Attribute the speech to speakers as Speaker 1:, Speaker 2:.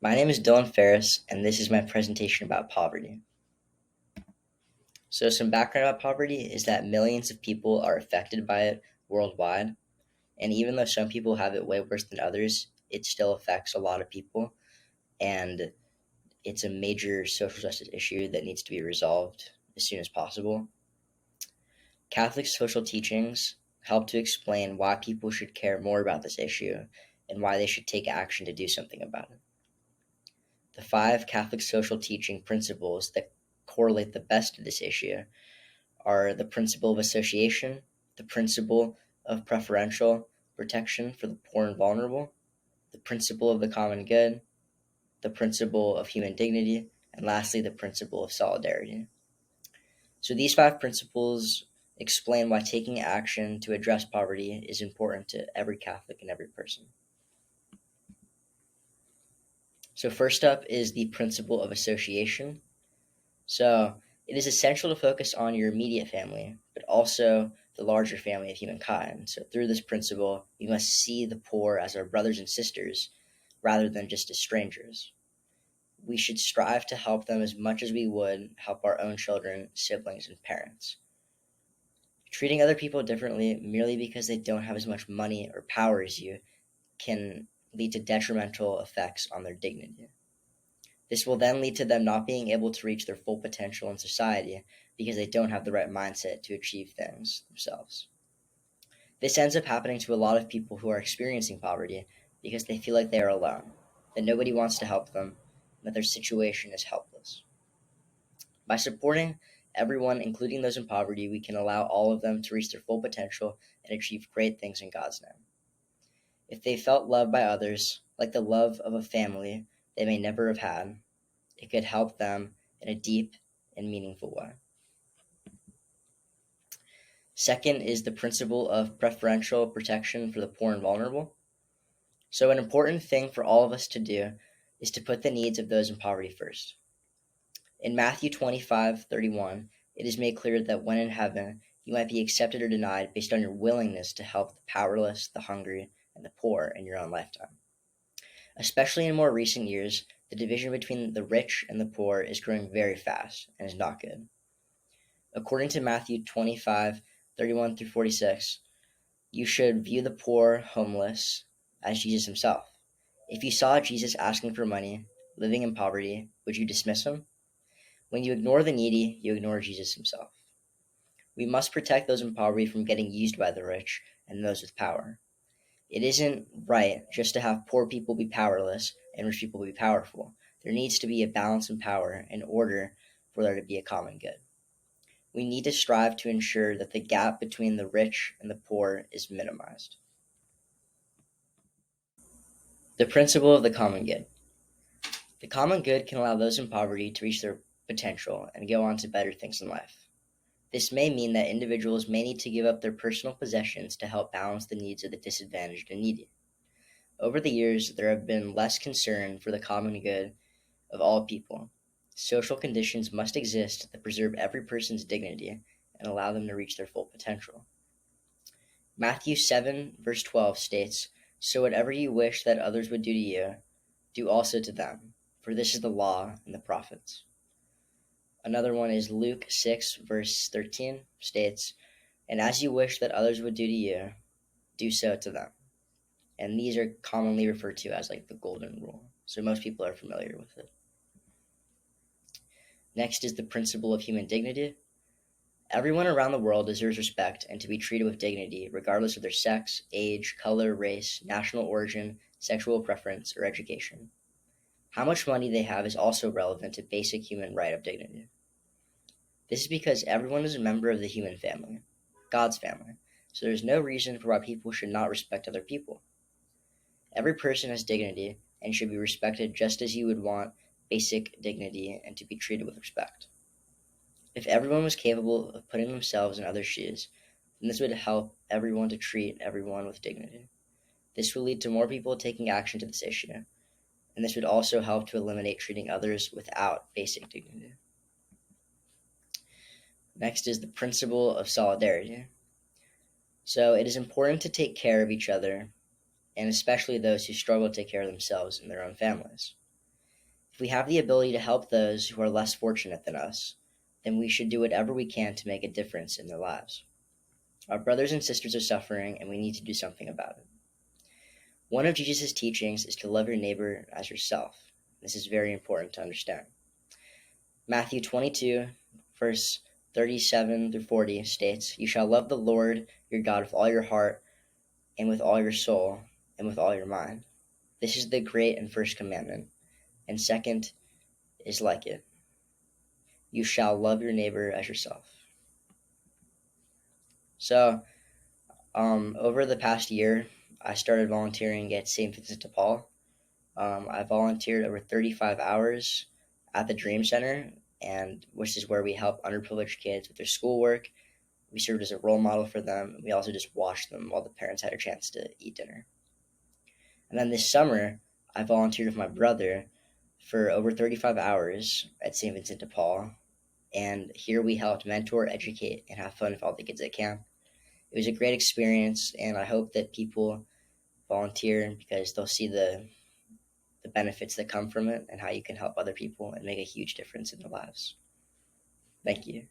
Speaker 1: My name is Dylan Ferris, and this is my presentation about poverty. So, some background about poverty is that millions of people are affected by it worldwide, and even though some people have it way worse than others, it still affects a lot of people, and it's a major social justice issue that needs to be resolved as soon as possible. Catholic social teachings help to explain why people should care more about this issue and why they should take action to do something about it. The five Catholic social teaching principles that correlate the best to this issue are the principle of association, the principle of preferential protection for the poor and vulnerable, the principle of the common good, the principle of human dignity, and lastly, the principle of solidarity. So these five principles explain why taking action to address poverty is important to every Catholic and every person. So first up is the principle of association. So it is essential to focus on your immediate family, but also the larger family of humankind. So through this principle, we must see the poor as our brothers and sisters rather than just as strangers. We should strive to help them as much as we would help our own children, siblings, and parents. Treating other people differently merely because they don't have as much money or power as you can lead to detrimental effects on their dignity. This will then lead to them not being able to reach their full potential in society because they don't have the right mindset to achieve things themselves. This ends up happening to a lot of people who are experiencing poverty because they feel like they are alone, that nobody wants to help them, and that their situation is helpless. By supporting everyone, including those in poverty, we can allow all of them to reach their full potential and achieve great things in God's name. If they felt loved by others, like the love of a family they may never have had, it could help them in a deep and meaningful way. Second is the principle of preferential protection for the poor and vulnerable. So, an important thing for all of us to do is to put the needs of those in poverty first. In Matthew 25:31, it is made clear that when in heaven, you might be accepted or denied based on your willingness to help the powerless, the hungry, and the poor in your own lifetime. Especially in more recent years, the division between the rich and the poor is growing very fast and is not good. According to Matthew 25:31 through 46, you should view the poor, homeless, as Jesus himself. If you saw Jesus asking for money, living in poverty, would you dismiss him? When you ignore the needy, you ignore Jesus himself. We must protect those in poverty from getting used by the rich and those with power. It isn't right just to have poor people be powerless and rich people be powerful. There needs to be a balance in power in order for there to be a common good. We need to strive to ensure that the gap between the rich and the poor is minimized. The principle of the common good. The common good can allow those in poverty to reach their potential and go on to better things in life. This may mean that individuals may need to give up their personal possessions to help balance the needs of the disadvantaged and needy. Over the years, there have been less concern for the common good of all people. Social conditions must exist that preserve every person's dignity and allow them to reach their full potential. Matthew 7, verse 12 states, "So whatever you wish that others would do to you, do also to them, for this is the law and the prophets." Another one is Luke 6, verse 13 states, "And as you wish that others would do to you, do so to them." And these are commonly referred to as like the golden rule. So most people are familiar with it. Next is the principle of human dignity. Everyone around the world deserves respect and to be treated with dignity, regardless of their sex, age, color, race, national origin, sexual preference, or education. How much money they have is also relevant to basic human right of dignity. This is because everyone is a member of the human family, God's family, so there's no reason for why people should not respect other people. Every person has dignity and should be respected just as you would want basic dignity and to be treated with respect. If everyone was capable of putting themselves in others' shoes, then this would help everyone to treat everyone with dignity. This would lead to more people taking action to this issue, and this would also help to eliminate treating others without basic dignity. Next is the principle of solidarity. So it is important to take care of each other, and especially those who struggle to take care of themselves and their own families. If we have the ability to help those who are less fortunate than us, then we should do whatever we can to make a difference in their lives. Our brothers and sisters are suffering, and we need to do something about it. One of Jesus' teachings is to love your neighbor as yourself. This is very important to understand. Matthew 22, verse 37 through 40 states, "You shall love the Lord your God with all your heart, and with all your soul, and with all your mind. This is the great and first commandment, and second is like it. You shall love your neighbor as yourself." So, over the past year, I started volunteering at St. Vincent de Paul. I volunteered over 35 hours at the Dream Center, and which is where we help underprivileged kids with their schoolwork. We served as a role model for them. We also just watched them while the parents had a chance to eat dinner. And then this summer, I volunteered with my brother for over 35 hours at St. Vincent de Paul, and here we helped mentor, educate, and have fun with all the kids at camp. It was a great experience, and I hope that people volunteer because they'll see the benefits that come from it and how you can help other people and make a huge difference in their lives. Thank you.